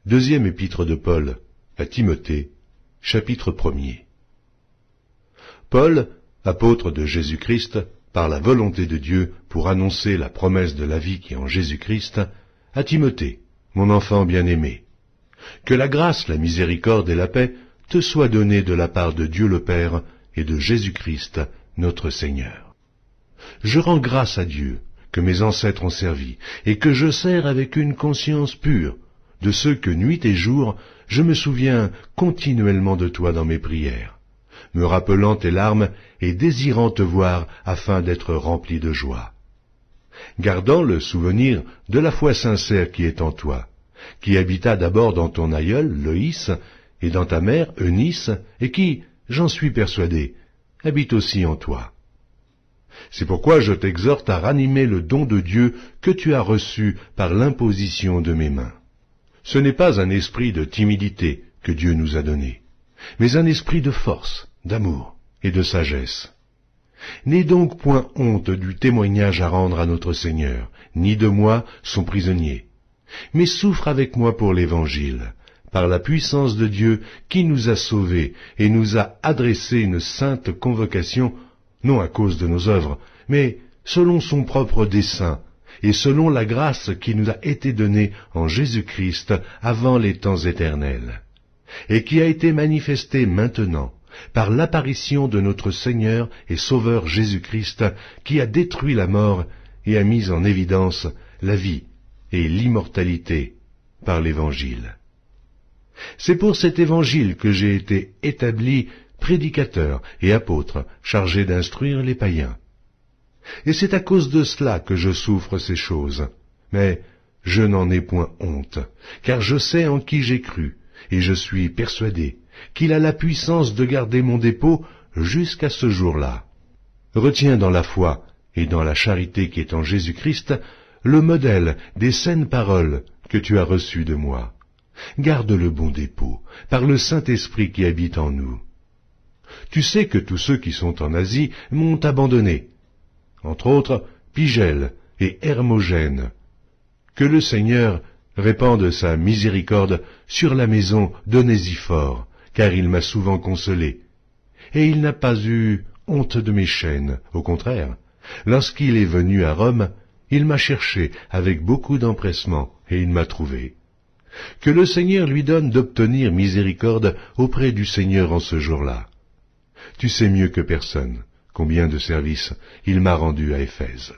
Deuxième épître de Paul à Timothée, chapitre 1er. Paul, apôtre de Jésus-Christ, par la volonté de Dieu pour annoncer la promesse de la vie qui est en Jésus-Christ, à Timothée, mon enfant bien-aimé. Que la grâce, la miséricorde et la paix te soient données de la part de Dieu le Père et de Jésus-Christ, notre Seigneur. Je rends grâce à Dieu que mes ancêtres ont servi et que je sers avec une conscience pure, de ceux que nuit et jour je me souviens continuellement de toi dans mes prières, me rappelant tes larmes et désirant te voir afin d'être rempli de joie. Gardant le souvenir de la foi sincère qui est en toi, qui habita d'abord dans ton aïeul, Loïs, et dans ta mère, Eunice, et qui, j'en suis persuadé, habite aussi en toi. C'est pourquoi je t'exhorte à ranimer le don de Dieu que tu as reçu par l'imposition de mes mains. Ce n'est pas un esprit de timidité que Dieu nous a donné, mais un esprit de force, d'amour et de sagesse. N'aie donc point honte du témoignage à rendre à notre Seigneur, ni de moi, son prisonnier, mais souffre avec moi pour l'Évangile, par la puissance de Dieu qui nous a sauvés et nous a adressé une sainte convocation, non à cause de nos œuvres, mais selon son propre dessein, et selon la grâce qui nous a été donnée en Jésus-Christ avant les temps éternels, et qui a été manifestée maintenant par l'apparition de notre Seigneur et Sauveur Jésus-Christ, qui a détruit la mort et a mis en évidence la vie et l'immortalité par l'Évangile. C'est pour cet Évangile que j'ai été établi prédicateur et apôtre, chargé d'instruire les païens. Et c'est à cause de cela que je souffre ces choses. Mais je n'en ai point honte, car je sais en qui j'ai cru, et je suis persuadé qu'il a la puissance de garder mon dépôt jusqu'à ce jour-là. Retiens dans la foi et dans la charité qui est en Jésus-Christ le modèle des saines paroles que tu as reçues de moi. Garde le bon dépôt, par le Saint-Esprit qui habite en nous. Tu sais que tous ceux qui sont en Asie m'ont abandonné, entre autres Pygèle et Hermogène. Que le Seigneur répande sa miséricorde sur la maison d'Onésiphore, car il m'a souvent consolé, et il n'a pas eu honte de mes chaînes, au contraire. Lorsqu'il est venu à Rome, il m'a cherché avec beaucoup d'empressement, et il m'a trouvé. Que le Seigneur lui donne d'obtenir miséricorde auprès du Seigneur en ce jour-là. Tu sais mieux que personne combien de services il m'a rendu à Éphèse.